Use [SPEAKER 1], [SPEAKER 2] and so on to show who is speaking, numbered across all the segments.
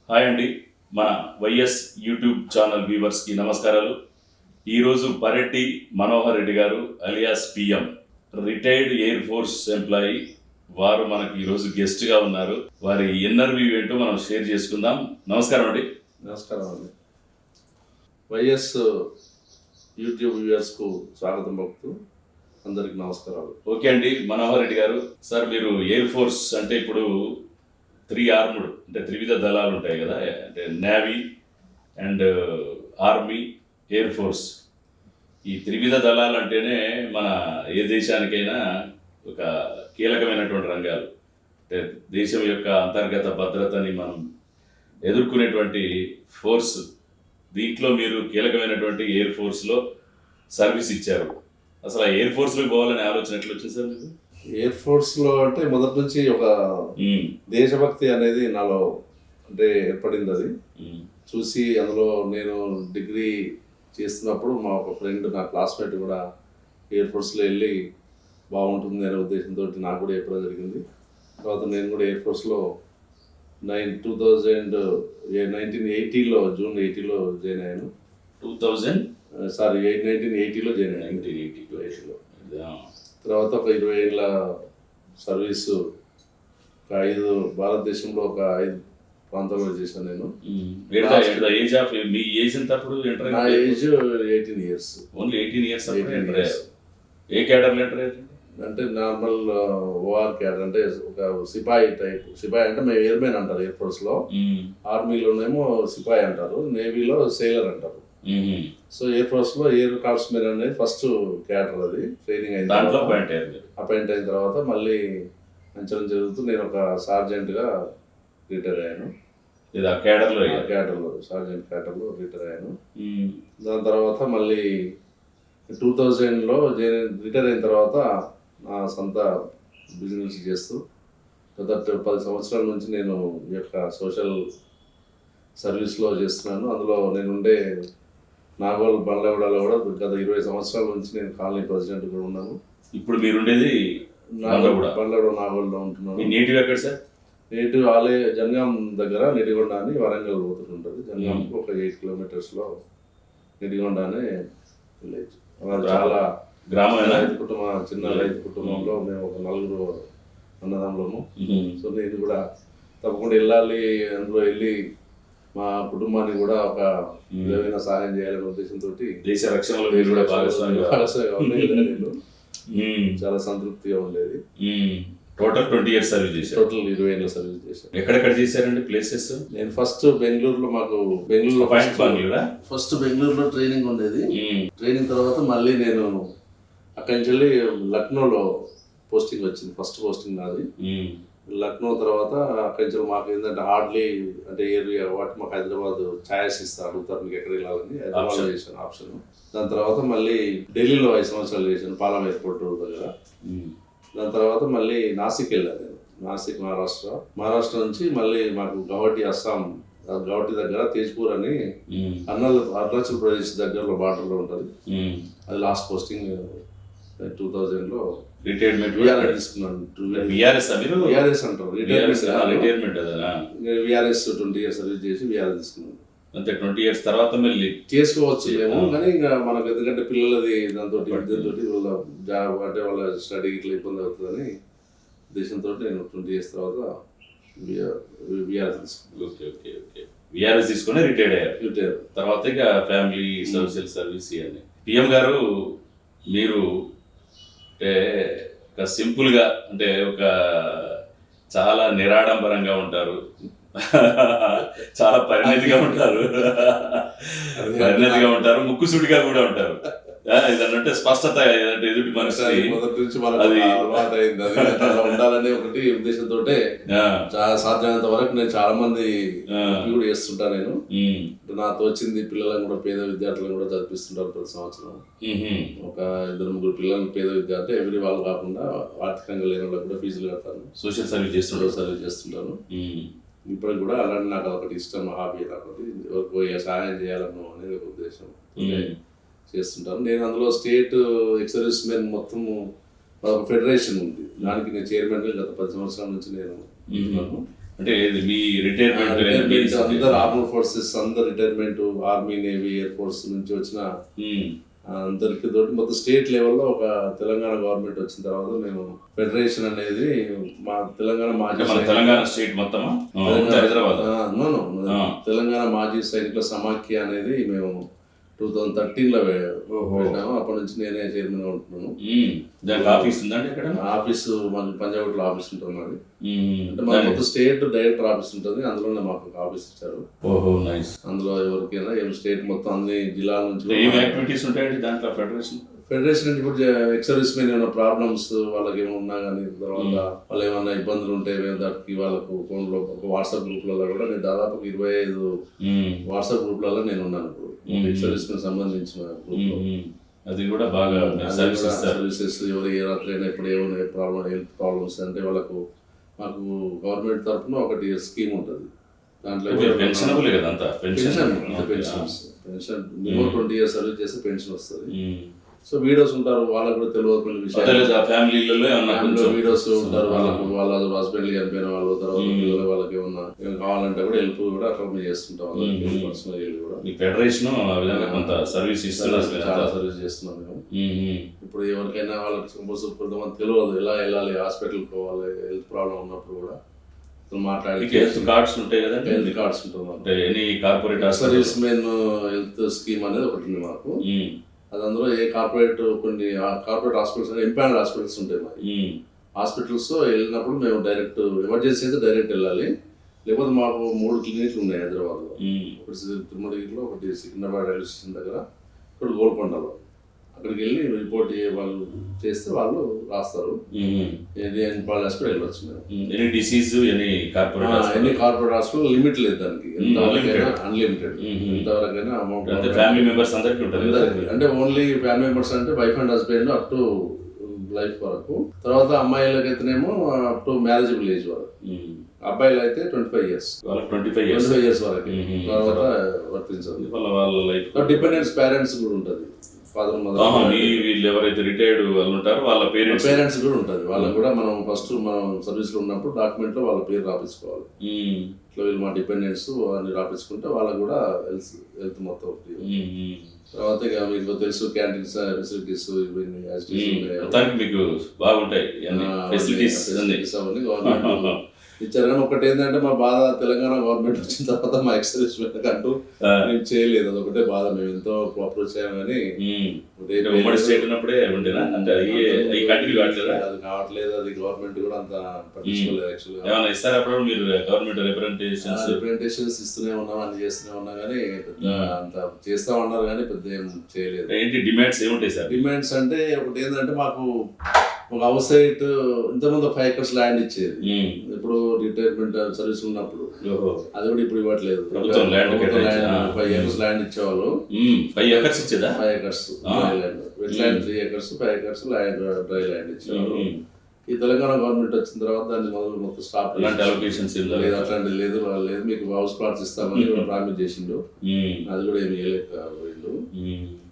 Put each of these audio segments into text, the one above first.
[SPEAKER 1] Hi అండి, మన YS YouTube channel వ్యూవర్స్కి నమస్కారాలు. ఈరోజు పరెడ్డి మనోహర్ రెడ్డి గారు alias PM, retired air force employee, వారు మనకు ఈరోజు గెస్ట్గా ఉన్నారు. వారి ఇంటర్వ్యూ ఏంటో మనం షేర్ చేసుకుందాం. నమస్కారం అండి.
[SPEAKER 2] నమస్కారం అండి. వైఎస్ యూట్యూబ్ వ్యూవర్స్కు స్వాగతం పలుకుతూ అందరికి నమస్కారాలు.
[SPEAKER 1] ఓకే అండి, మనోహర్ రెడ్డి గారు, సార్ మీరు ఎయిర్ ఫోర్స్ అంటే ఇప్పుడు 3 ఆర్మ్డ్ అంటే త్రివిధ దళాలు ఉంటాయి కదా, అంటే navy and army, air force. ఈ త్రివిధ దళాలు అంటేనే మన ఏ దేశానికైనా ఒక కీలకమైనటువంటి రంగాలు. అంటే దేశం యొక్క అంతర్గత భద్రతని మనం ఎదుర్కొనేటువంటి ఫోర్స్. దీంట్లో మీరు కీలకమైనటువంటి ఎయిర్ ఫోర్స్లో సర్వీస్ ఇచ్చారు. అసలు ఆ ఎయిర్ ఫోర్స్లోకి పోవాలనే ఆలోచన ఎట్లా వచ్చింది సార్ మీకు?
[SPEAKER 2] ఎయిర్ ఫోర్స్లో అంటే మొదటి నుంచి ఒక దేశభక్తి అనేది నాలో అంటే ఏర్పడింది. అది చూసి అందులో నేను డిగ్రీ చేస్తున్నప్పుడు మా ఒక ఫ్రెండ్, నా క్లాస్మేట్ కూడా ఎయిర్ ఫోర్స్లో వెళ్ళి బాగుంటుంది అనే ఉద్దేశంతో నాకు కూడా చెప్పడం జరిగింది. తర్వాత నేను కూడా ఎయిర్ ఫోర్స్లో 1980లో జూన్ 80లో జాయిన్ అయ్యాను. 1980లో జాయిన్ అయ్యాను. 1980లో తర్వాత ఒక 20 ఏళ్ళ సర్వీసు, ఒక 5 భారతదేశంలో ఒక 5 ప్రాంతాల్లో చేశాను నేను.
[SPEAKER 1] మీ ఏజ్ ఎంత అప్పుడు?
[SPEAKER 2] నా ఏజ్ 18 ఇయర్స్.
[SPEAKER 1] Only 18 years. ఏ కేడర్లో ఎంటర్ అయ్యారు?
[SPEAKER 2] అంటే నార్మల్ ఓఆర్ క్యాడర్, అంటే ఒక సిపాయి టైప్. సిపాయి అంటే మేము ఎయిర్మెన్ అంటారు ఎయిర్ ఫోర్స్లో, ఆర్మీలోనేమో సిపాయి అంటారు, నేవీలో సెయిలర్ అంటారు. సో ఎయిర్ ఫోర్స్లో ఎయిర్ కార్ప్స్మెన్ అనేది ఫస్ట్ క్యాడర్. అది ట్రైనింగ్ అయిన అపాయింట్ అయిన తర్వాత మళ్ళీ అంచనా జరుగుతూ నేను ఒక సార్జెంట్గా రిటైర్ అయ్యాను. క్యాడర్లో సార్జెంట్ క్యాడర్లో రిటైర్ అయ్యాను. దాని తర్వాత మళ్ళీ 2000లో రిటైర్ అయిన తర్వాత నా సొంత బిజినెస్ చేస్తూ గత 10 సంవత్సరాల నుంచి నేను ఈ యొక్క సోషల్ సర్వీస్లో చేస్తున్నాను. అందులో నేను ఉండే నాగోల్ బండ్లగూడలో కూడా గత 20 సంవత్సరాల నుంచి నేను కాలనీ ప్రెసిడెంట్ కూడా ఉన్నాను.
[SPEAKER 1] ఇప్పుడు మీరుండేది
[SPEAKER 2] బండ్లగూడ నాగోల్లో ఉంటున్నాను.
[SPEAKER 1] నేటివ్ ఎక్కడ సార్?
[SPEAKER 2] నేటివ్ జనగాం దగ్గర నెడిగొండ అని వరంగల్ పోతుంటుంది. జనగాంకి ఒక 8 కిలోమీటర్స్లో నెడిగొండ అనే విలేజ్. చాలా
[SPEAKER 1] గ్రామం,
[SPEAKER 2] చిన్న రైతు కుటుంబంలో మేము ఒక 4 అన్నదమ్ములము. సో నేను కూడా తప్పకుండా వెళ్ళాలి, అందులో వెళ్ళి మా కుటుంబానికి కూడా ఒక విధమైన సహాయం చేయాలనే ఉద్దేశంతో
[SPEAKER 1] దేశ రక్షణలో మీరు కూడా భాగస్వామిగా
[SPEAKER 2] నేను చాలా సంతృప్తిగా ఉండేది.
[SPEAKER 1] టోటల్ 20 ఇయర్స్ సర్వీస్ చేశారు.
[SPEAKER 2] టోటల్ 20 ఏళ్ళ సర్వీస్ చేశాను.
[SPEAKER 1] ఎక్కడెక్కడ చేశారండి ప్లేసెస్?
[SPEAKER 2] నేను ఫస్ట్ బెంగళూరులో, మాకు ఫస్ట్ బెంగళూరులో ట్రైనింగ్ ఉండేది. ట్రైనింగ్ తర్వాత మళ్ళీ నేను అక్కడి నుంచి వెళ్ళి లక్నోలో పోస్టింగ్ వచ్చింది. ఫస్ట్ పోస్టింగ్ నాది లక్నో. తర్వాత అక్కడి నుంచి మాకు ఏంటంటే హార్డ్లీ అంటే ఏరియా వాటి మాకు హైదరాబాద్ ఛాయస్ ఇస్తారు, అడుగుతారు మీకు ఎక్కడ వెళ్ళాలని. హైదరాబాద్లో చేశాను ఆప్షన్. దాని తర్వాత మళ్ళీ ఢిల్లీలో 5 సంవత్సరాలు చేశాను, పాలం ఎయిర్పోర్ట్ దగ్గర. దాని తర్వాత మళ్ళీ నాసిక్ వెళ్ళాను నేను. నాసిక్ మహారాష్ట్ర నుంచి మళ్ళీ మాకు గౌహటి అస్సాం, గౌహటి దగ్గర తేజ్పూర్ అని అరుణాచల్ ప్రదేశ్ దగ్గరలో బార్డర్లో ఉంటుంది. అది లాస్ట్ పోస్టింగ్ 2000లో
[SPEAKER 1] రిటైర్మెంట్
[SPEAKER 2] తీసుకున్నాను.
[SPEAKER 1] విఆర్ఎస్
[SPEAKER 2] అంటారు
[SPEAKER 1] రిటైర్మెంట్.
[SPEAKER 2] విఆర్ఎస్ 20 ఇయర్స్ సర్వీస్ చేసి విఆర్ఎస్ తీసుకున్నాను.
[SPEAKER 1] అంతే. 20 ఇయర్స్ తర్వాత మళ్ళీ
[SPEAKER 2] చేసుకోవచ్చు మేము, కానీ ఇంకా మనకు ఎందుకంటే పిల్లలది దాంతో వాళ్ళ జాబ్ అంటే వాళ్ళ స్టడీ ఇట్లా ఇబ్బంది అవుతుందని ఉద్దేశంతో నేను 20 ఇయర్స్ తర్వాత విఆర్ఎస్ తీసుకున్నాను.
[SPEAKER 1] విఆర్ఎస్ తీసుకుని రిటైర్డ్ అయ్యారు. తర్వాత ఇక ఫ్యామిలీ సోషల్ సర్వీస్ ఇవన్నీ. పిఎం గారు, మీరు అంటే ఒక సింపుల్గా, అంటే ఒక చాలా నిరాడంబరంగా ఉంటారు, చాలా పరిణతిగా ఉంటారు, ముక్కుసూడిగా కూడా ఉంటారు. ఇదంటే స్పష్టత, ఎదుటి మనిషి
[SPEAKER 2] మొదటి నుంచి అది అలవాటు అయింది. అది ఉండాలనే ఒకటి ఉద్దేశంతో సాధ్యమైనంత వరకు నేను చాలా మంది కూడా చేస్తుంటాను. నేను నాతో వచ్చింది పిల్లలను కూడా, పేద విద్యార్థులను కూడా చదివిస్తుంటారు ప్రతి సంవత్సరం. ఒక 2-3 పిల్లలు పేద విద్యార్థి, ఎవరి వాళ్ళు కాకుండా ఆర్థికంగా లేని వాళ్ళకి కూడా ఫీజులు కడతాను.
[SPEAKER 1] సోషల్ సర్వీస్ చేస్తుంటాను.
[SPEAKER 2] ఇప్పటికి కూడా అలాంటి నాకు ఒకటి ఇష్టం, హాబీ. ఒకటి ఎవరికో సహాయం చేయాలన్న అనేది ఒక ఉద్దేశం చేస్తుంటాను. నేను అందులో స్టేట్ ఎక్సర్వీస్ మెన్ మొత్తము ఫెడరేషన్ ఉంది, దానికి నేను చైర్మన్గా గత 10 సంవత్సరాల నుంచి నేను
[SPEAKER 1] అంటే ఇది మీ రిటైర్మెంట్
[SPEAKER 2] రిటైర్మెంట్ అందరు ఆర్మడ్ ఫోర్సెస్ అందరు retirement army navy air force నుంచి వచ్చిన అందరికి తోటి మొత్తం స్టేట్ లెవెల్లో ఒక తెలంగాణ గవర్నమెంట్ వచ్చిన తర్వాత మేము ఫెడరేషన్ అనేది మా తెలంగాణ మాజీ
[SPEAKER 1] తెలంగాణ స్టేట్ మొత్తమా హైదరాబాద్
[SPEAKER 2] తెలంగాణ మాజీ సైనికుల సమాఖ్య అనేది మేము 2013లో పెట్టాము. అప్పటి నుంచి నేనే చైర్మన్ గా ఉంటున్నాను.
[SPEAKER 1] దానికి ఆఫీస్ ఉందండి ఇక్కడ?
[SPEAKER 2] ఆఫీసు మన పంజాగుట్లో ఆఫీస్ ఉంటుంది. అంటే మన మొత్తం స్టేట్ డైరెక్టర్ ఆఫీస్ ఉంటుంది, అందులోనే మాకు ఒక ఆఫీస్ ఇచ్చారు.
[SPEAKER 1] ఓహో నైస్.
[SPEAKER 2] అందులో ఎవరికైనా ఏం స్టేట్ మొత్తం అన్ని జిల్లాల నుంచి
[SPEAKER 1] ఏం యాక్టివిటీస్ ఉంటాయండి దాంట్లో
[SPEAKER 2] ఫెడరేషన్ అంటే ఇప్పుడు ఎక్స్ సర్వీస్ మెన్ ఏమైనా ప్రాబ్లమ్స్ వాళ్ళకి ఏమైనా ఉన్నా కానీ, తర్వాత వాళ్ళు ఏమైనా ఇబ్బందులు ఉంటే దానికి వాళ్ళకు ఫోన్లో ఒక వాట్సాప్ గ్రూప్లలో కూడా నేను దాదాపు 25 వాట్సాప్ గ్రూప్లలో నేను ఉన్నాను. ఇప్పుడు ఎక్స్ సర్వీస్ మెన్ సంబంధించిన గ్రూప్
[SPEAKER 1] అది కూడా బాగా
[SPEAKER 2] సర్వీసెస్ ఎవరు ఏ రాత్రి అయినా ఇప్పుడు ఏమైనా హెల్త్ ప్రాబ్లమ్స్ అంటే వాళ్ళకు మాకు గవర్నమెంట్ తరఫున ఒకటి స్కీమ్ ఉంటుంది. దాంట్లో పెన్షన్ మినిమం 20 years సర్వీస్ చేస్తే పెన్షన్ వస్తుంది. సో వీడియోస్ ఉంటారు, వాళ్ళకు కూడా తెలియదు కొన్ని విషయాలు. ఫ్యామిలీలో వీడియోస్ ఉంటారు, వాళ్ళ హస్బెండ్ చనిపోయిన వాళ్ళు, తర్వాత పిల్లలు వాళ్ళకి ఏమన్నా కావాలంటే కూడా హెల్ప్ కూడా అక్కడ మేము చేస్తుంటాం. పర్సనల్ హెల్ప్ కూడా
[SPEAKER 1] ఫెడరేషన్ కొంత సర్వీస్
[SPEAKER 2] చాలా సర్వీస్ చేస్తున్నాం మేము. ఇప్పుడు ఎవరికైనా వాళ్ళకి కొంతమంది తెలియదు ఎలా వెళ్ళాలి, హాస్పిటల్కి పోవాలి, హెల్త్ ప్రాబ్లం ఉన్నప్పుడు కూడా మాట్లాడి
[SPEAKER 1] హెల్త్ కార్డ్స్ ఉంటాయి కదా,
[SPEAKER 2] హెల్త్ కార్డ్స్ ఉంటుంది.
[SPEAKER 1] Any corporate
[SPEAKER 2] service men health scheme అనేది ఒకటి ఉంది మాకు. అది అందులో ఏ కార్పొరేట్ కొన్ని కార్పొరేట్ హాస్పిటల్స్ ఇంపానల్ హాస్పిటల్స్ ఉంటాయి. మరి హాస్పిటల్స్ వెళ్ళినప్పుడు మేము డైరెక్ట్ ఎమర్జెన్సీ అయితే డైరెక్ట్ వెళ్ళాలి. లేకపోతే మాకు 3 క్లినిక్లు ఉన్నాయి హైదరాబాద్లో. ఒకటి తిరుమలగిరిలో, ఒకటి సికింద్రాబాద్ రైల్వే స్టేషన్ దగ్గర, ఇక్కడ గోల్కొండలో. అక్కడికి వెళ్ళి రిపోర్ట్ వాళ్ళు చేస్తే వాళ్ళు రాస్తారు. ఎన్ని హాస్పిటల్ వెళ్ళొచ్చు మేము.
[SPEAKER 1] ఎనీ
[SPEAKER 2] కార్పొరేట్ హాస్పిటల్ లిమిట్ లేదు దానికి, ఎంతవరకైనా అన్లిమిటెడ్, ఎంతవరకైనా అమౌంట్
[SPEAKER 1] ఫ్యామిలీ మెంబర్స్ అందరికీ ఉంటుంది.
[SPEAKER 2] అంటే ఓన్లీ ఫ్యామిలీ మెంబర్స్ అంటే wife and husband up to life వరకు. తర్వాత అమ్మాయిలకి అయితేనేమో అప్ టు మ్యారేజబుల్ ఏజ్ వరకు. అబ్బాయిలు అయితే 25 years 25 years వరకు తర్వాత వర్తించాలి. డిపెండెంట్స్ పేరెంట్స్ కూడా ఉంటుంది. ఫాదర్ మదర్
[SPEAKER 1] వీళ్ళు ఎవరైతే రిటైర్డ్ వాళ్ళు ఉంటారో వాళ్ళ
[SPEAKER 2] పేరెంట్స్ కూడా ఉంటుంది. వాళ్ళకి కూడా మనం ఫస్ట్ మనం సర్వీస్ లో ఉన్నప్పుడు డాక్యుమెంట్ లో వాళ్ళ పేరు రాపించుకోవాలి. ఇట్లా వీళ్ళు మా డిపెండెంట్స్ అన్ని రాపించుకుంటే వాళ్ళకి కూడా హెల్త్ మొత్తం. తర్వాత ఇక మీకు తెలుసు క్యాంటీన్స్ ఫెసిలిటీస్ ఇవన్నీ
[SPEAKER 1] మీకు బాగుంటాయి
[SPEAKER 2] అవన్నీ గవర్నమెంట్ ఇచ్చారు. కానీ ఒకటి ఏంటంటే మా బాధ, తెలంగాణ గవర్నమెంట్ వచ్చిన తర్వాత మా ఎక్సర్వీస్ అంటూ మేము చేయలేదు. అదొకటే బాధ. మేము ఎంతో అప్రోచ్ అయ్యాం కానీ అది కావట్లేదు. అది గవర్నమెంట్ కూడా అంత పట్టించుకోలేదు. రిప్రజెంటేషన్స్ ఇస్తూనే ఉన్నాం, అన్ని చేస్తూనే ఉన్నాం కానీ పెద్ద అంత చేస్తా ఉన్నారు కానీ పెద్ద ఏం చేయలేదు.
[SPEAKER 1] డిమాండ్స్ ఏముంటాయి సార్?
[SPEAKER 2] డిమాండ్స్ అంటే ఒకటి ఏంటంటే మాకు ఒక హౌస్ సైట్ ఇంతకుముందు 5 acres ల్యాండ్ ఇచ్చేది. ఇప్పుడు రిటైర్మెంట్ సర్వీస్ ఉన్నప్పుడు అది కూడా ఇప్పుడు ఇవ్వట్లేదు. 5 acres ల్యాండ్ ఇచ్చేవాళ్ళు.
[SPEAKER 1] 5 acres ఇచ్చేదా?
[SPEAKER 2] 5 acres wet land, 3 acres 5 acres land dry land ఇచ్చేవాళ్ళు. ఈ తెలంగాణ గవర్నమెంట్ వచ్చిన తర్వాత దాన్ని మొత్తం స్టాప్. అట్లాంటి లేదు మీకు హౌస్ ప్లాట్స్ ఇస్తామని ప్రామిస్ చేసిండు. అది కూడా ఏమి ఇవ్వలేకపోయిండు.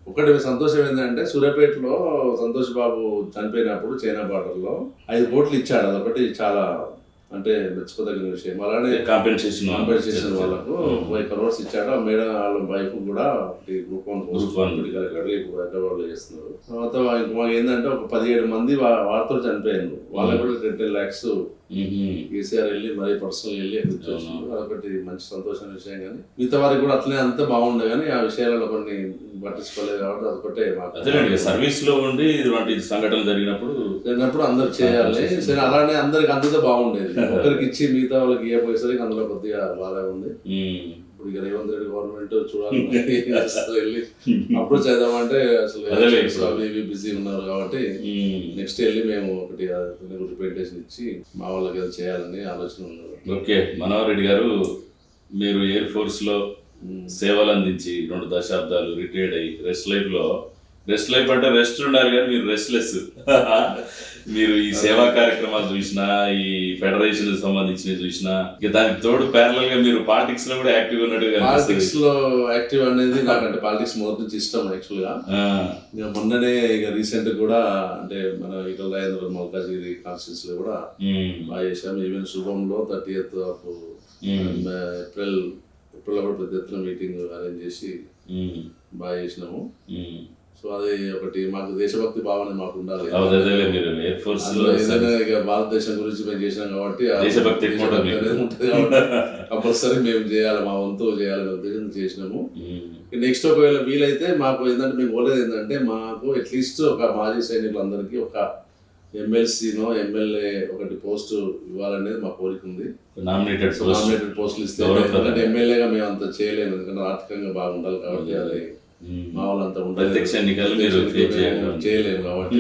[SPEAKER 2] ఒకటి సంతోషం ఏంటంటే సూర్యాపేటలో సంతోష్ బాబు చనిపోయినప్పుడు చైనా బార్డర్లో 5 కోట్లు ఇచ్చాడు. అదొకటి చాలా అంటే మెచ్చుకోదగిన విషయం. అలానే కాంపెన్సేషన్ వాళ్ళకు 5 crores ఇచ్చాడు. ఆ మేడం వాళ్ళ వైఫ్ కూడా గ్రూప్ 1 మెడికల్ హైదరాబాద్లో చేస్తున్నారు. తర్వాత ఏంటంటే ఒక 17 మంది వారితో చనిపోయారు. వాళ్ళకు కూడా 10 lakhs కేసీఆర్ వెళ్ళి మరీ పర్సనల్ వెళ్ళి అదొకటి మంచి సంతోషమైన విషయం. కానీ మిగతా వారికి కూడా అట్లనే అంతా బాగుండే కానీ ఆ విషయాలలో కొన్ని పట్టించుకోలేదు కాబట్టి అదొకటే మాకు.
[SPEAKER 1] సర్వీస్ లో ఉండి ఇటువంటి సంఘటనలు జరిగినప్పుడు
[SPEAKER 2] అందరు చేయాలి. సరే అలానే అందరికి అందితే బాగుండేది. ఒకరికి ఇచ్చి మిగతా వాళ్ళకి ఇవ్వపోయేసరికి అందులో కొద్దిగా బాగా ఉంది. ఇప్పుడు ఇక రేవంత్ రెడ్డి గవర్నమెంట్ చూడాలి వెళ్ళి అప్పుడు చేద్దామంటే అసలు బిజీ ఉన్నారు కాబట్టి నెక్స్ట్ వెళ్ళి మేము ఒకటి రిప్రజెంటేషన్ ఇచ్చి మా వాళ్ళకి అది చేయాలని ఆలోచన ఉన్నారు.
[SPEAKER 1] ఓకే, మనోహర్ రెడ్డి గారు, మీరు ఎయిర్ ఫోర్స్ లో సేవలు అందించి 2 దశాబ్దాలు రిటైర్డ్ అయ్యి రెస్ట్ లైఫ్ లో రెస్ట్ లైఫ్ అంటే రెస్ట్ ఉండాలి కానీ మీరు రెస్ట్లెస్. మీరు ఈ సేవా కార్యక్రమాలు చూసినా, ఈ ఫెడరేషన్ సంబంధించినవి చూసినా, ఇక దానికి తోడు ప్యారలల్ గా మీరు పాలిటిక్స్ లో కూడా యాక్టివ్ ఉన్నట్టుగా
[SPEAKER 2] పాలిటిక్స్ లో యాక్టివ్ అనేది నాకంటే పాలిటిక్స్ మొదటి నుంచి ఇష్టం యాక్చువల్ గా. ఇక మొన్ననే ఇక రీసెంట్ కూడా అంటే మన ఇక్కడ రాజేంద్ర మల్కాజ్గిరి కాన్స్టిట్యూన్సీ లో కూడా బాగా చేసాం. ఈవెన్ శుభంలో 30th ఆఫ్ ఏప్రిల్ కూడా పెద్ద ఎత్తున మీటింగ్ అరేంజ్ చేసి బాగా చేసినాము. సో అది ఒకటి మాకు దేశభక్తి భావన మాకు ఉండాలి.
[SPEAKER 1] ఏదైనా
[SPEAKER 2] ఇక భారతదేశం గురించి మేము చేసినాం కాబట్టి
[SPEAKER 1] దేశభక్తి
[SPEAKER 2] ఉంటుంది కాబట్టి కంపల్సరీ మేము చేయాలి, మా వంతు చేయాలనే ఉద్దేశం చేసినాము. నెక్స్ట్ ఒకవేళ వీలైతే మాకు ఏంటంటే మేము కోరేది ఏంటంటే మాకు అట్లీస్ట్ ఒక మాజీ సైనికులందరికీ ఒక ఎమ్మెల్సీనో ఎమ్మెల్యే ఒకటి పోస్ట్ ఇవ్వాలనేది మా కోరిక ఉంది. నామినేటెడ్ పోస్టులు ఇస్తే ఎందుకంటే ఎమ్మెల్యేగా మేము అంత చేయలేము, ఎందుకంటే ఆర్థికంగా బాగుండాలి కాబట్టి అది మా వాళ్ళంతా చేయలేము కాబట్టి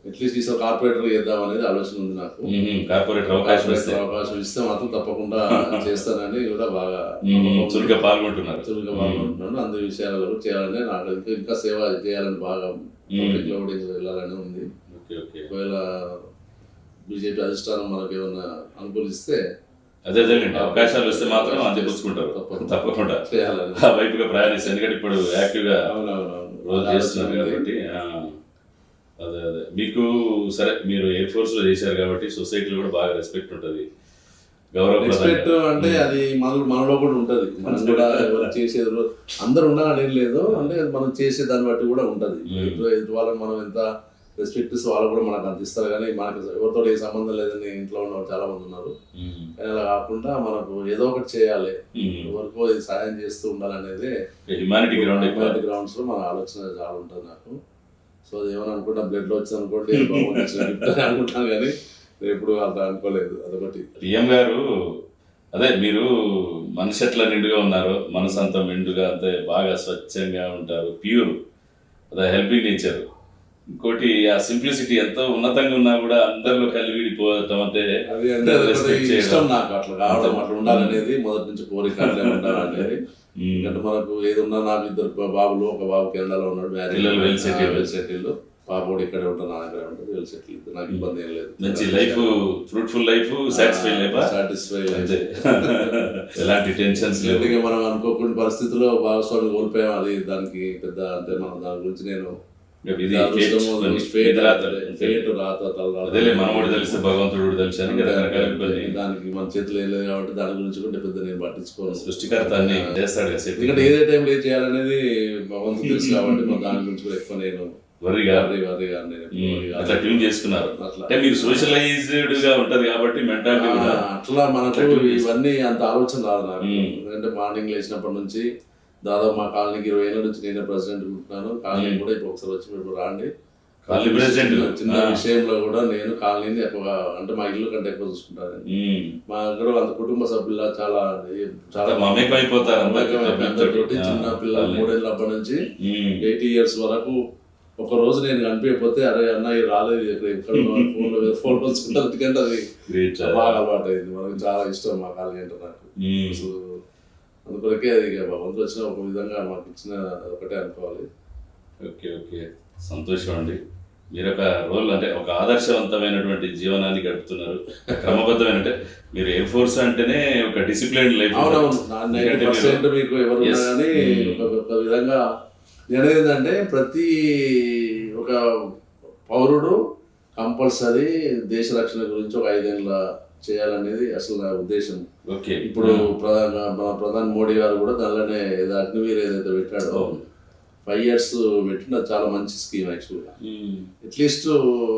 [SPEAKER 2] అట్లీస్ట్ ఈసారి కార్పొరేటర్ చేద్దాం అనేది ఆలోచన ఉంది నాకు.
[SPEAKER 1] కార్పొరేటర్
[SPEAKER 2] అవకాశం ఇస్తే మాత్రం తప్పకుండా చేస్తానని కూడా బాగా
[SPEAKER 1] చురుగ్గా పాల్గొంటున్నాను.
[SPEAKER 2] అందు విషయాలలో చేయాలని నాకు ఇంకా సేవ చేయాలని బాగా వెళ్ళాలని ఉంది. ఒకవేళ బీజేపీ అధిష్టానం మనకు ఏమన్నా అనుకూలిస్తే
[SPEAKER 1] అదే అవకాశాలు వస్తే మాత్రం అందిపుచ్చుకుంటారు, తప్పకుండా ఆ వైపుగా ప్రయాణిస్తారు. ఎందుకంటే ఇప్పుడు యాక్టివ్గా రోజు చేస్తున్నారు కాబట్టి. అదే మీకు సరే మీరు ఎయిర్ ఫోర్స్ లో చేశారు కాబట్టి సొసైటీలో కూడా బాగా రెస్పెక్ట్ ఉంటుంది,
[SPEAKER 2] రెస్పెక్ట్ అంటే అది మనలో కూడా ఉంటుంది. మనం కూడా ఎవరు చేసేది అందరు ఉండాలని లేదు, అంటే మనం చేసే దాన్ని బట్టి కూడా ఉంటుంది. ఎదుటి వాళ్ళని మనం ఎంత రెస్పెక్ట్ ఇస్తే వాళ్ళు కూడా మనకు అందిస్తారు. కానీ మనకు ఎవరితో ఏ సంబంధం లేదని ఇంట్లో ఉన్న చాలా మంది ఉన్నారు. కానీ అలా కాకుండా మనకు ఏదో ఒకటి చేయాలి, ఎవరికో సహాయం చేస్తూ ఉండాలనేది
[SPEAKER 1] హ్యుమానిటీ
[SPEAKER 2] గ్రౌండ్స్ లో మన ఆలోచన చాలా ఉంటుంది నాకు. సో అది ఏమని అనుకుంటా బ్లడ్ లో వచ్చింది అనుకోండి అనుకుంటాను, కానీ ఎప్పుడు అంత అనుకోలేదు. అదొకటి.
[SPEAKER 1] పిఎం గారు అదే మీరు మనిషి ఎట్లా నిండుగా ఉన్నారు, మనసు అంతా మెండుగా అంతే బాగా స్వచ్ఛంగా ఉంటారు, ప్యూర్, అదే హెల్పింగ్ నేచర్. ఇంకోటి ఆ సింప్లిసిటీ ఎంతో ఉన్నతంగా ఉన్నా కూడా అందరిలో కలివిడిపోవటం అంటే
[SPEAKER 2] ఇష్టం నాకు. అట్లా కావడం, అట్లా ఉండాలనేది మొదటి నుంచి కోరిక, అట్లే ఉండాలనేది. ఎందుకంటే మనకు ఏది ఉన్నా, నాకు 2 బాబులు, ఒక బాబు కెనడాలో ఉన్నాడు, మ్యారేజ్ వెల్ సెటిల్, పాప కూడా ఇక్కడే ఉంటాడు, నాన్న ఇక్కడే ఉంటాడు, వెల్ సెటిల్. నాకు ఇబ్బంది ఏం లేదు.
[SPEAKER 1] మంచి life, fruitful life, satisfy life, ఎలాంటి టెన్షన్స్ లేదు.
[SPEAKER 2] మనం అనుకోకుండా పరిస్థితుల్లో భాగస్వామి కోల్పోయాం, అది దానికి పెద్ద అంటే మనం దాని గురించి నేను
[SPEAKER 1] మనోడు తెలిస్తే భగవంతుడు తెలుసు అని
[SPEAKER 2] దానికి మన చేతులు ఏం లేదు కాబట్టి దాని గురించి కూడా పెద్ద నేను పట్టించుకోను.
[SPEAKER 1] సృష్టికర్త అన్ని చేస్తాడు,
[SPEAKER 2] ఎందుకంటే ఏదే టైంలో ఏం చేయాలనేది భగవంతుడు తెలుసు కాబట్టి మన దాని గురించి కూడా ఎక్కువ నేను
[SPEAKER 1] అట్లా ట్యూన్ చేసుకున్నారు. అంటే మీరు సోషలైజ్డ్ గా ఉంటది కాబట్టి మెంటాలిటీ
[SPEAKER 2] అట్లా మనకు ఇవన్నీ అంత ఆలోచన రాదు నాకు. ఎందుకంటే మార్నింగ్ లేచినప్పటి నుంచి దాదాపు మా కాలనీకి 20 ఏళ్ళ నుంచి నేనే ప్రెసిడెంట్ ఉంటున్నాను. కాలనీ కూడా ఇప్పుడు ఒకసారి వచ్చి మీరు రాండి. చిన్న విషయంలో కూడా నేను కాలనీని ఎక్కువ, అంటే మా ఇల్లు కంటే ఎక్కువ చూసుకుంటాను. మా దగ్గర అంత కుటుంబ సభ్యుల చాలా చిన్న పిల్లలు 3 ఏళ్ళ అప్పటి నుంచి 80 years వరకు ఒక రోజు నేను కనిపించకపోతే అరే అన్న రాలేదు ఎక్కడ ఫోన్ వచ్చుకుంటారు. ఎందుకంటే అది బాగా అలవాటు అయింది. మనకు చాలా ఇష్టం మా కాలనీ అంటే నాకు. అందుకొరకే అది భగవంతుడు వచ్చిన ఒక విధంగా మాకు ఇచ్చిన ఒకటే అనుకోవాలి.
[SPEAKER 1] ఓకే ఓకే, సంతోషం అండి. మీరు ఒక రోల్ అంటే ఒక ఆదర్శవంతమైనటువంటి జీవనాన్ని గడుపుతున్నారు, క్రమబద్ధమైన. అంటే మీరు ఎయిర్ ఫోర్స్ అంటేనే ఒక డిసిప్లిన్ లైఫ్.
[SPEAKER 2] అవునవును, 90% మీకు ఎవరు కానీ ఒక విధంగా ఏంటంటే ప్రతి ఒక పౌరుడు కంపల్సరీ దేశ రక్షణ గురించి ఒక 5 ఏళ్ళ చేయాలనేది అసలు నా ఉద్దేశం. ఇప్పుడు మన ప్రధాని మోడీ గారు కూడా దానిలోనే అగ్నివీర్ ఏదైతే పెట్టాడో 5 years పెట్టిన చాలా మంచి స్కీమ్ యాక్చువల్గా. అట్లీస్ట్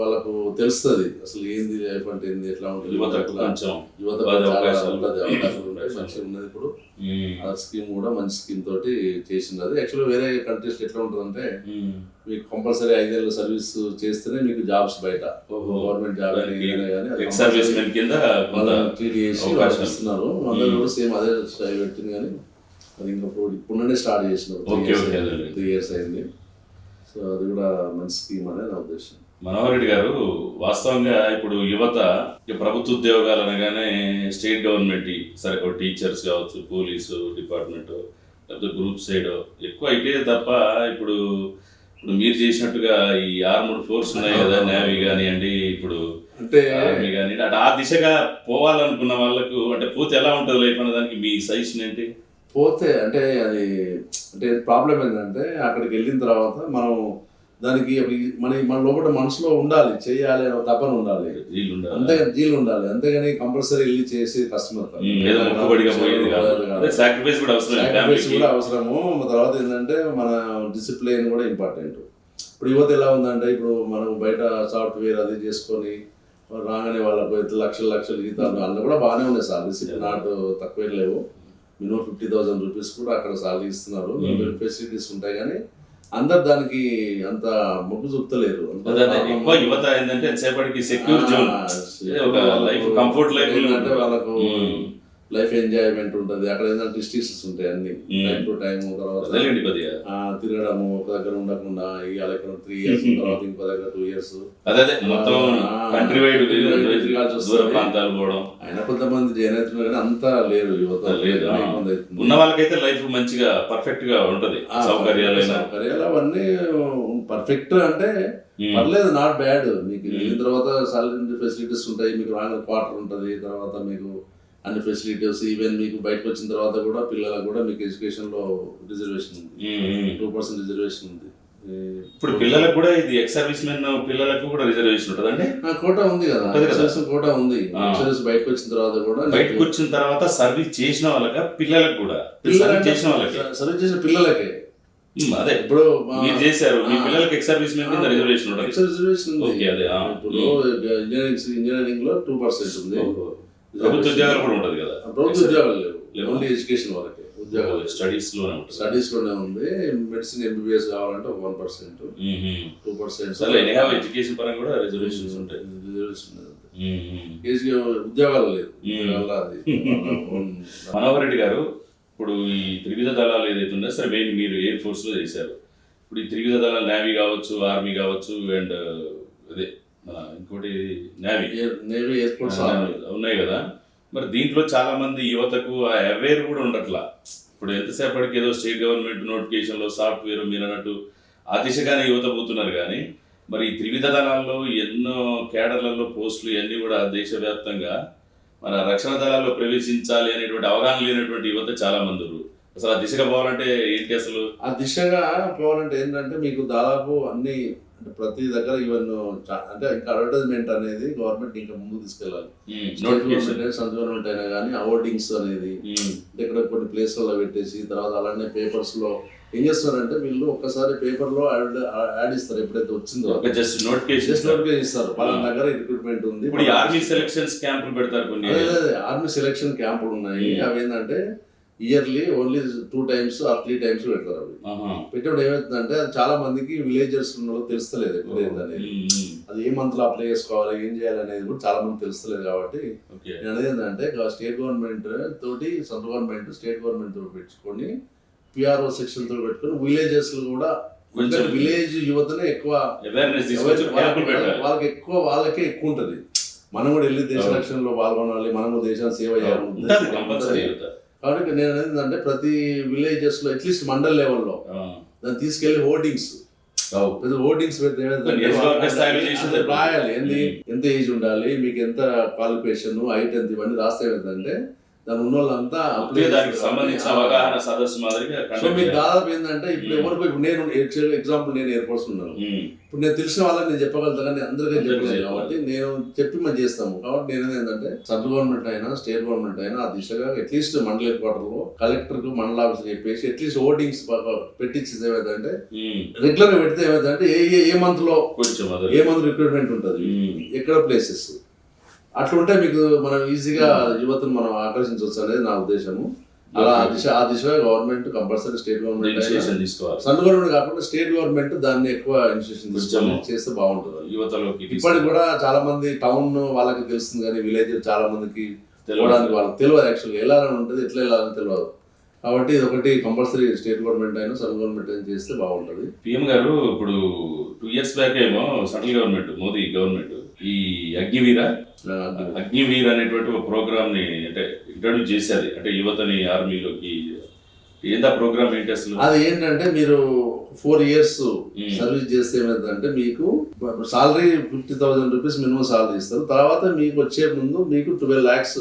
[SPEAKER 2] వాళ్ళకు తెలుస్తుంది అసలు ఏంది లైఫ్ అంటే ఏంది, ఎట్లా ఉంటుంది, యువత అవకాశాలు మంచిగా ఉన్నది. ఇప్పుడు ఆ స్కీమ్ కూడా మంచి స్కీమ్ తోటి చేసినది. యాక్చువల్గా వేరే కంట్రీస్ ఎట్లా ఉంటుందంటే మీకు కంపల్సరీ 5 ఏళ్ళ సర్వీస్ చేస్తేనే మీకు జాబ్స్ బయట గవర్నమెంట్ జాబ్ ఇస్తున్నారు. అందరూ కూడా సేమ్ అదే స్టైల్ పెట్టింది. కానీ అది ఇంకా ఇప్పుడునే స్టార్ట్ చేసినారు, 3 years అయింది. సో అది కూడా మంచి స్కీమ్ అనే నా ఉద్దేశం.
[SPEAKER 1] మనోహర్ రెడ్డి గారు, వాస్తవంగా ఇప్పుడు యువత ప్రభుత్వ ఉద్యోగాలు అనగానే స్టేట్ గవర్నమెంట్ సరే టీచర్స్ కావచ్చు, పోలీసు డిపార్ట్మెంట్, లేకపోతే గ్రూప్ సైడ్ ఎక్కువ అయితే తప్ప ఇప్పుడు ఇప్పుడు మీరు చేసినట్టుగా ఈ ఆర్మడ్ ఫోర్స్ ఉన్నాయి కదా, నేవీ కానివ్వండి, ఇప్పుడు
[SPEAKER 2] అంటే
[SPEAKER 1] ఆర్మీ కానివ్వండి, అంటే ఆ దిశగా పోవాలనుకున్న వాళ్ళకు అంటే పోతే ఎలా ఉంటుంది లైఫ్ అనే దానికి మీ సజెషన్ ఏంటి?
[SPEAKER 2] పోతే అంటే అది అంటే ప్రాబ్లం ఏంటంటే అక్కడికి వెళ్ళిన తర్వాత మనం దానికి మన లోపల మనసులో ఉండాలి, చేయాలి అనే తపన ఉండాలి,
[SPEAKER 1] వీళ్ళు ఉండాలి.
[SPEAKER 2] అంతేగాని జీలు ఉండాలి. అంతేగాని కంపల్సరీ వెళ్ళి చేసి కష్టం
[SPEAKER 1] ఏదో మొక్కుబడిగా పోయేది కాదు. సాక్రిఫైస్ కూడా అవసరం.
[SPEAKER 2] సాక్రిఫైస్ కూడా అవసరము. తర్వాత ఏంటంటే మన డిసిప్లిన్ కూడా ఇంపార్టెంట్. ఇప్పుడు యువత ఎలా ఉందంటే, ఇప్పుడు మనం బయట సాఫ్ట్వేర్ అది చేసుకొని రాగానే వాళ్ళకు లక్షల జీతాలు అన్న కూడా బాగానే ఉన్నాయి సాలరీస్, నాట్ తక్కువ లేవు. మినిమం 50,000 రూపీస్ కూడా అక్కడ సాలరీ ఇస్తున్నారు. ఫెసిలిటీస్ ఉంటాయి కానీ అందరు దానికి అంత మొగ్గు చూపుతలేరు.
[SPEAKER 1] ఎక్కువ యువత ఏంటంటే ఎంతసేపటికి సెక్యూర్ జోన్, ఒక లైఫ్ కంఫర్ట్ లైఫ్
[SPEAKER 2] అంటే వాళ్ళకు లైఫ్ ఎంజాయ్మెంట్ ఉంటుంది. అక్కడ ఏంటంటే డిస్ట్రిక్ట్స్ ఉంటాయి అన్ని, టైం టు టైం. తర్వాత తిరగడము, ఒక దగ్గర ఉండకుండా ఇవాళ ఇక్కడ 3 years తర్వాత ఇంకో దగ్గర 2 years
[SPEAKER 1] ప్రాంతాలు పోవడం.
[SPEAKER 2] అయినా కొంతమంది జాయిన్ అవుతున్నారు కానీ అంతా లేరు యువత.
[SPEAKER 1] ఉన్న వాళ్ళకైతే లైఫ్ మంచిగా పర్ఫెక్ట్ గా ఉంటది, సౌకర్యాలు
[SPEAKER 2] అవన్నీ పర్ఫెక్ట్ అంటే పర్లేదు, నాట్ బ్యాడ్. మీకు వెళ్ళిన తర్వాత సాలరీ ఫెసిలిటీస్ ఉంటాయి, మీకు రాగానే క్వార్టర్ ఉంటుంది, తర్వాత మీకు అన్ని ఫెసిలిటీస్. ఈవెన్ మీకు బయటకు వచ్చిన తర్వాత కూడా పిల్లలకు కూడా మీకు ఎడ్యుకేషన్ లో రిజర్వేషన్ ఉంది, 2% రిజర్వేషన్ ఉంది.
[SPEAKER 1] ఇప్పుడు పిల్లలకు కూడా ఇది ఎక్స్ సర్వీస్ మెన్ పిల్లలకు కూడా రిజర్వేషన్ ఉంటుందండి.
[SPEAKER 2] కోటా ఉంది కదా, కోటా ఉంది. సర్వీస్ బయటకు వచ్చిన తర్వాత కూడా,
[SPEAKER 1] బయటకు వచ్చిన తర్వాత సర్వీస్ చేసిన వాళ్ళకి, పిల్లలకు కూడా సర్వీస్ చేసిన వాళ్ళకి,
[SPEAKER 2] సర్వీస్ చేసిన పిల్లలకే.
[SPEAKER 1] అదే ఇప్పుడు మీరు చేశారు, మీ పిల్లలకి ఎక్స్ సర్వీస్ మెన్ కింద రిజర్వేషన్ ఉంటుంది.
[SPEAKER 2] రిజర్వేషన్ ఉంది.
[SPEAKER 1] ఇప్పుడు
[SPEAKER 2] ఇంజనీరింగ్ లో 2% ఉంది.
[SPEAKER 1] ప్రభుత్వ ఉద్యోగాలు కూడా ఉంటుంది కదా?
[SPEAKER 2] ప్రభుత్వ ఉద్యోగాలు లేవు, ఓన్లీ ఎడ్యుకేషన్ వరకే. ఉద్యోగాలు
[SPEAKER 1] స్టడీస్
[SPEAKER 2] లోనే ఉంది. మెడిసిన్ MBBS కావాలంటే 1%, 2%.
[SPEAKER 1] ఎడ్యుకేషన్ పరంగా కూడా రిజర్వేషన్స్ ఉంటాయి.
[SPEAKER 2] ఉద్యోగాలు లేదు.
[SPEAKER 1] మనోహర్ రెడ్డి గారు, ఇప్పుడు ఈ త్రివిధ దళాలు ఏదైతే ఉందో సరే, మెయిన్ మీరు ఎయిర్ ఫోర్స్ లో చేశారు. ఇప్పుడు ఈ త్రివిధ దళాలు నేవీ కావచ్చు, ఆర్మీ కావచ్చు, అండ్ అదే ఇంకోటి నేవీ ఎయిర్ ఫోర్స్ ఉన్నాయి కదా. మరి దీంట్లో చాలా మంది యువతకు అవేర్ కూడా ఉండట్లా. ఇప్పుడు ఎంతసేపటికి ఏదో స్టేట్ గవర్నమెంట్ నోటిఫికేషన్లో సాఫ్ట్వేర్ మీరు అన్నట్టు ఆ దిశగానే యువత పోతున్నారు. కానీ మరి ఈ త్రివిధ దళాల్లో ఎన్నో కేడర్లలో పోస్టులు ఇవన్నీ కూడా దేశవ్యాప్తంగా మన రక్షణ దళాల్లో ప్రవేశించాలి అనేటువంటి అవగాహన లేనటువంటి యువత చాలా మంది ఉన్నారు. అసలు ఆ దిశగా పోవాలంటే ఏంటి? అసలు ఆ
[SPEAKER 2] దిశగా పోవాలంటే ఏంటంటే మీకు దాదాపు అన్ని అంటే ప్రతి దగ్గర ఈవెన్ అంటే ఇంకా అడ్వర్టైజ్మెంట్ అనేది గవర్నమెంట్ ఇంకా ముందుకు తీసుకెళ్ళాలి. సెంట్రల్ గవర్నమెంట్ అయినా కానీ అవార్డింగ్స్ అనేది అంటే ఇక్కడ కొన్ని ప్లేస్లలో పెట్టేసి, తర్వాత అలానే పేపర్స్ లో ఏం చేస్తారంటే వీళ్ళు ఒక్కసారి పేపర్ లో యాడ్ ఇస్తారు. ఎప్పుడైతే వచ్చిందో
[SPEAKER 1] జస్ట్ నోటిఫికేషన్
[SPEAKER 2] ఇస్తారు, వాళ్ళ దగ్గర రిక్రూట్మెంట్ ఉంది.
[SPEAKER 1] ఆర్మీ సెలక్షన్స్ క్యాంపులు పెడతారు,
[SPEAKER 2] ఆర్మీ సెలక్షన్ క్యాంపులు ఉన్నాయి. అవి ఏంటంటే yearly only 2 times or 3 times పెడతారు. అవి పెట్టినప్పుడు ఏమవుతుందంటే అది చాలా మందికి విలేజర్స్ తెలుస్తలేదు ఎప్పుడు ఏంటనేది, అది ఏ మంత్ లో అప్లై చేసుకోవాలి, ఏం చేయాలి అనేది కూడా చాలా మంది తెలుస్తలేదు. కాబట్టి నేను అనేది ఏంటంటే స్టేట్ గవర్నమెంట్ తోటి, సెంట్రల్ గవర్నమెంట్ స్టేట్ గవర్నమెంట్ తోటి పెట్టుకొని PRO సెక్షన్ తో పెట్టుకొని విలేజెస్ కూడా విలేజ్ యువతనే ఎక్కువ వాళ్ళకే ఎక్కువ ఉంటది. మనం కూడా వెళ్ళి దేశ రక్షణలో పాల్గొనాలి, మనం కూడా దేశాన్ని సేవ చేయాలి. కాబట్టి నేను అనేది ఏంటంటే ప్రతి విలేజెస్ లో అట్లీస్ట్ మండల్ లెవెల్లో దాన్ని తీసుకెళ్లి హోర్డింగ్స్ పెడితే రాయాలి. ఎంత ఏజ్ ఉండాలి, మీకు ఎంత క్వాలిఫికేషన్, హైట్ ఎంత, ఇవన్నీ రాస్తే ఏంటంటే దాని ఉన్న వాళ్ళంతా మీకు దాదాపు ఏంటంటే ఇప్పుడు ఎవరికి, ఇప్పుడు నేను ఎగ్జాంపుల్ నేను ఎయిర్ ఫోర్స్ ఉన్నాను, ఇప్పుడు నేను తెలిసిన వాళ్ళకి నేను చెప్పగలుగుతా కానీ అందరికీ చెప్పలేదు. కాబట్టి నేను చెప్పి మనం చేస్తాము. కాబట్టి నేను ఏంటంటే సెంట్రల్ గవర్నమెంట్ అయినా స్టేట్ గవర్నమెంట్ అయినా ఆ దిశగా అట్లీస్ట్ మండల హెడ్ క్వార్టర్ లో కలెక్టర్ కు, మండల ఆఫీసర్ చెప్పేసి అట్లీస్ట్ హోర్డింగ్స్ పెట్టించేది ఏమైందంటే రెగ్యులర్ గా పెడితే ఏమైందంటే ఏ మంత్ లో ఏ మంత్ రిక్రూట్మెంట్ ఉంటుంది, ఎక్కడ ప్లేసెస్ అట్లుంటే మీకు మనం ఈజీగా యువతను మనం ఆకర్షించవచ్చు అనేది నా ఉద్దేశము. అలా ఆ దిశగా government compulsory state government central government కాకుండా స్టేట్ గవర్నమెంట్ దాన్ని ఎక్కువ ఇనిషియేషన్ చేస్తే బాగుంటుంది యువతలోకి. ఇప్పటికి కూడా చాలా మంది టౌన్ వాళ్ళకి తెలుస్తుంది కానీ విలేజ్ చాలా మందికి తెలియడానికి వాళ్ళకి తెలియదు. యాక్చువల్గా వెళ్ళాలని ఉంటుంది, ఎట్లా వెళ్ళాలని తెలియదు. కాబట్టి ఇది ఒకటి కంపల్సరీ స్టేట్ గవర్నమెంట్ అయినా సెంట్రల్ గవర్నమెంట్ అయినా చేస్తే బాగుంటుంది.
[SPEAKER 1] PM గారు ఇప్పుడు 2 years బ్యాక్ ఏమో సెంట్రల్ గవర్నమెంట్, మోదీ గవర్నమెంట్ ఈ అగ్నివీర అనేటువంటి ఒక ప్రోగ్రామ్ ని అంటే ఇంట్రడ్యూస్ చేసేది. అంటే యువతని ఆర్మీలోకి ఏందా ప్రోగ్రామ్ ఏంటి అసలు?
[SPEAKER 2] అది ఏంటంటే మీరు 4 years సర్వీస్ చేస్తే ఏమైందంటే మీకు సాలరీ 50,000 రూపీస్ మినిమం సాలరీ ఇస్తారు. తర్వాత మీకు వచ్చే ముందు మీకు 12 lakhs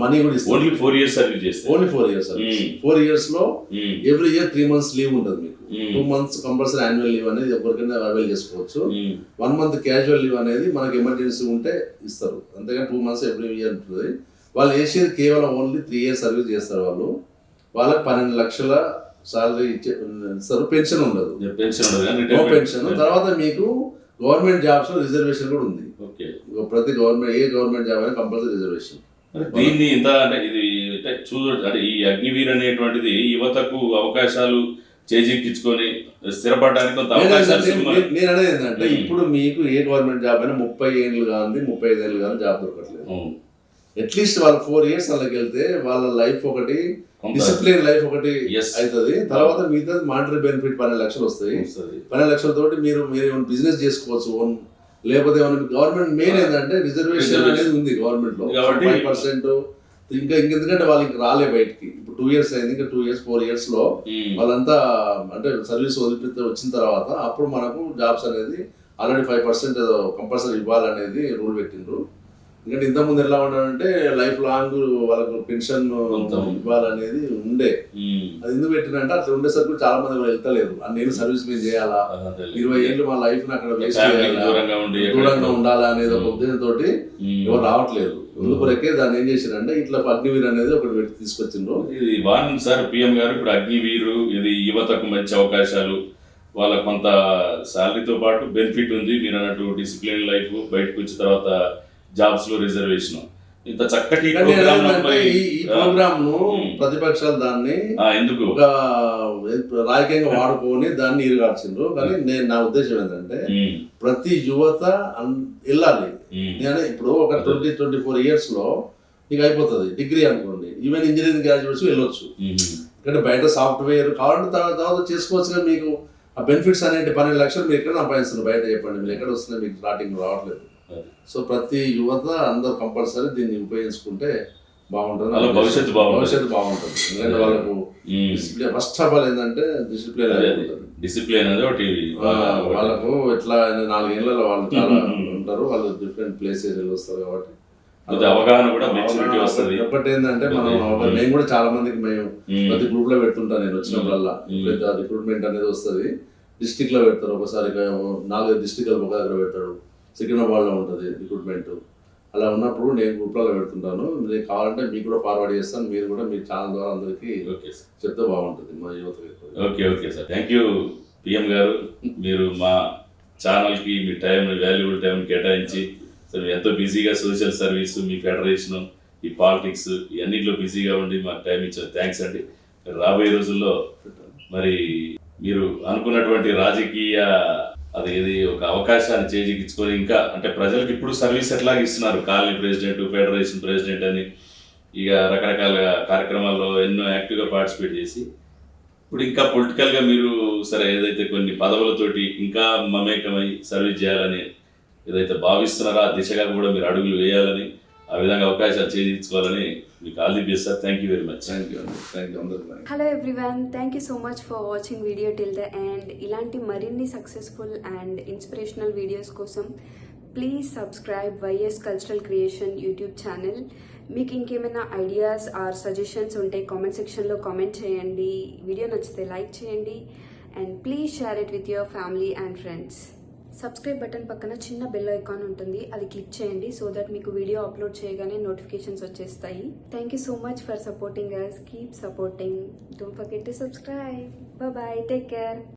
[SPEAKER 2] మనీ కూడా ఇస్తారు.
[SPEAKER 1] ఓన్లీ 4 years సర్వీస్ చేస్తే?
[SPEAKER 2] Only 4 years service. 4 years లో ఎవ్రీ ఇయర్ 3 months లీవ్ ఉంటుంది మీకు. 2 months కంపల్సరీ యాన్యువల్ లీవ్ అనేది ఎవరికైనా అవైల్ చేసుకోవచ్చు. 1 month క్యాజువల్ లీవ్ అనేది మనకి ఎమర్జెన్సీ ఉంటే ఇస్తారు. అంతేగాని 2 months ఎవ్రీ ఇయర్ ఉంటుంది. వాళ్ళు చేసేది కేవలం ఓన్లీ 3 years సర్వీస్ చేస్తారు. వాళ్ళకి 12 లక్షల సాలరీ ఇస్తారు. పెన్షన్ ఉండదు. No pension. తర్వాత మీకు గవర్నమెంట్ జాబ్స్ లో రిజర్వేషన్ కూడా ఉంది. ప్రతి గవర్నమెంట్ జాబ్ అయినా కంపల్సరీ రిజర్వేషన్.
[SPEAKER 1] దీన్ని ఇంత అంటే ఇది అంటే ఈ అగ్నివీర్ అనేటువంటిది యువతకు అవకాశాలు చేజిక్కించుకొని స్థిరపడడానికి కొంత అవకాశాలు.
[SPEAKER 2] నేను అనేది ఏంటంటే ఇప్పుడు మీకు ఏ గవర్నమెంట్ జాబ్ అయినా 30 ఏళ్ళు కానీ 35 ఏళ్ళు కానీ జాబ్ దొరకట్లేదు. అట్లీస్ట్ వాళ్ళు 4 years వాళ్ళకి వెళ్తే వాళ్ళ లైఫ్ ఒకటి డిసిప్లిన్ లైఫ్ ఒకటి అవుతుంది. తర్వాత మిగతా మానిటరీ బెనిఫిట్ 12 లక్షలు వస్తాయి. 12 లక్షలతోటి మీరు బిజినెస్ చేసుకోవచ్చు. లేకపోతే గవర్నమెంట్ మెయిన్ ఏంటంటే రిజర్వేషన్ అనేది ఉంది గవర్నమెంట్ లో 5%. ఇంకా ఎందుకంటే వాళ్ళకి రాలే బయటికి. ఇప్పుడు 2 years అయింది. ఇంకా 2 years 4 years లో వాళ్ళంతా అంటే సర్వీస్ వదిలిపెట్టి వచ్చిన తర్వాత అప్పుడు మనకు జాబ్స్ అనేది ఆల్రెడీ 5% కంపల్సరీ ఇవ్వాలనేది రూల్ పెట్టిండ్రు. ఎందుకంటే ఇంతకుముందు ఎలా ఉన్నాడంటే లైఫ్ లాంగ్ వాళ్ళకు పెన్షన్ ఇవ్వాలనేది ఉండే. అది ఎందుకు పెట్టినంటే అట్లా ఉండేసరికి చాలా మంది వెళ్తలేరు. నేను సర్వీస్ మీద చేయాలా, 20 ఏళ్ళు మా లైఫ్ అక్కడ వేస్ట్ చేయాలా, దూరంగా ఉండాలా అనేది ఒక ఉద్దేశంతో ఎవరు రావట్లేదు. అందుకొరకే దాన్ని ఏం చేశారంటే ఇట్లా అగ్నివీర్ అనేది ఒకటి పెట్టి తీసుకొచ్చిండ్రు.
[SPEAKER 1] ఇది బాగుంది సార్. పిఎం గారు ఇప్పుడు అగ్నివీరు ఇది యువతకు మంచి అవకాశాలు, వాళ్ళ కొంత శాలరీతో పాటు బెనిఫిట్ ఉంది. మీరు అన్నట్టు డిసిప్లిన్ లైఫ్, బయటకు వచ్చిన తర్వాత జాబ్స్ లో రిజర్వేషన్, ఇంత చక్కటి
[SPEAKER 2] ఈ ప్రోగ్రామ్ ను ప్రతిపక్షాలు దాన్ని
[SPEAKER 1] ఎందుకు
[SPEAKER 2] ఒక రాజకీయంగా వాడుకొని దాన్ని ఇరుగార్చిండ్రు. కానీ నా ఉద్దేశం ఏంటంటే ప్రతి యువత వెళ్ళాలి. నేను ఇప్పుడు ఒక 20-24 years లో నీకు అయిపోతుంది డిగ్రీ అనుకోండి. ఈవెన్ ఇంజనీరింగ్ గ్రాడ్యుయేట్స్ వెళ్ళొచ్చు. ఎందుకంటే బయట సాఫ్ట్వేర్ కావాలంటే తర్వాత చేసుకోవచ్చు. కానీ మీకు ఆ బెనిఫిట్స్ అనేవి 12 లక్షలు మీరు ఎక్కడ సంపాదిస్తున్నారు బయట చెప్పండి. మీరు ఎక్కడ వస్తున్నాయి మీకు స్టార్టింగ్ రావట్లేదు. సో ప్రతి యువత అందరూ కంపల్సరీ దీన్ని ఉపయోగించుకుంటే బాగుంటుంది.
[SPEAKER 1] భవిష్యత్తు
[SPEAKER 2] బాగుంటుంది. ఎందుకంటే వాళ్ళకు ఫస్ట్ ఆఫ్ ఆల్ ఏంటంటే
[SPEAKER 1] డిసిప్లిన్ అనేది ఒకటి.
[SPEAKER 2] వాళ్ళకు ఎట్లా 4 ఏళ్ళలో వాళ్ళు చాలా ఉంటారు. వాళ్ళు డిఫరెంట్ ప్లేస్ ఏరియాలు వస్తారు కాబట్టి
[SPEAKER 1] అవగాహన కూడా వస్తుంది.
[SPEAKER 2] ఒకటి ఏంటంటే మేము కూడా చాలా మందికి మేము ప్రతి గ్రూప్ లో పెడుతుంటాను. నేను వచ్చినప్పుడల్లా రిక్రూట్మెంట్ అనేది వస్తుంది. డిస్ట్రిక్ట్ లో పెడతారు. ఒకసారి 4 డిస్ట్రిక్ట్ ఒక దగ్గర పెడతాడు. సికింద్రాబాద్లో ఉంటుంది రిక్రూట్మెంట్. అలా ఉన్నప్పుడు నేను గ్రూప్లలో పెడుతుంటాను. మీరు కావాలంటే మీకు కూడా ఫార్వర్డ్ చేస్తాను. మీరు కూడా మీ ఛానల్ ద్వారా అందరికీ చెప్తే బాగుంటుంది మా యువతకి.
[SPEAKER 1] Okay sir. Thank you PM గారు. మీరు మా ఛానల్కి మీ వాల్యుబుల్ టైం కేటాయించి ఎంతో బిజీగా సోషల్ సర్వీస్, మీ ఫెడరేషన్, ఈ పాలిటిక్స్ ఇవన్నింటిలో బిజీగా ఉండి మాకు టైం ఇచ్చారు. థ్యాంక్స్ అండి. రాబోయే రోజుల్లో మరి మీరు అనుకున్నటువంటి రాజకీయ అది ఒక అవకాశాన్ని చేజిక్కించుకొని ఇంకా అంటే ప్రజలకు ఇప్పుడు సర్వీస్ ఎట్లాగ ఇస్తున్నారు. కాలనీ ప్రెసిడెంట్, ఫెడరేషన్ ప్రెసిడెంట్ అని ఇక రకరకాల కార్యక్రమాల్లో ఎన్నో యాక్టివ్గా పార్టిసిపేట్ చేసి ఇప్పుడు ఇంకా పొలిటికల్గా మీరు సరే ఏదైతే కొన్ని పదవులతోటి ఇంకా మమేకమై సర్వీస్ చేయాలని ఏదైతే భావిస్తున్నారో ఆ దిశగా కూడా మీరు అడుగులు వేయాలని, ఆ విధంగా అవకాశాలు చేజించుకోవాలని మీకు all the best sir. Thank you very much.
[SPEAKER 3] Hello everyone, thank you so much for watching video till the end. ఇలాంటి మరిన్ని సక్సెస్ఫుల్ అండ్ ఇన్స్పిరేషనల్ వీడియోస్ కోసం please subscribe YS cultural creation YouTube channel. మీకు ఇంకేమైనా ideas are suggestions ఉంటే comment సెక్షన్లో comment చేయండి. Video నచ్చితే like చేయండి and please share it with your family and friends. Subscribe button పక్కన చిన్న బెల్ ఐకాన్ ఉంటుంది, అది క్లిక్ చేయండి సో దట్ మీకు వీడియో అప్లోడ్ చేయగానే నోటిఫికేషన్స్ వచ్చేస్తాయి. Thank you so much for supporting us. Keep supporting. Don't forget to subscribe. Bye, take care.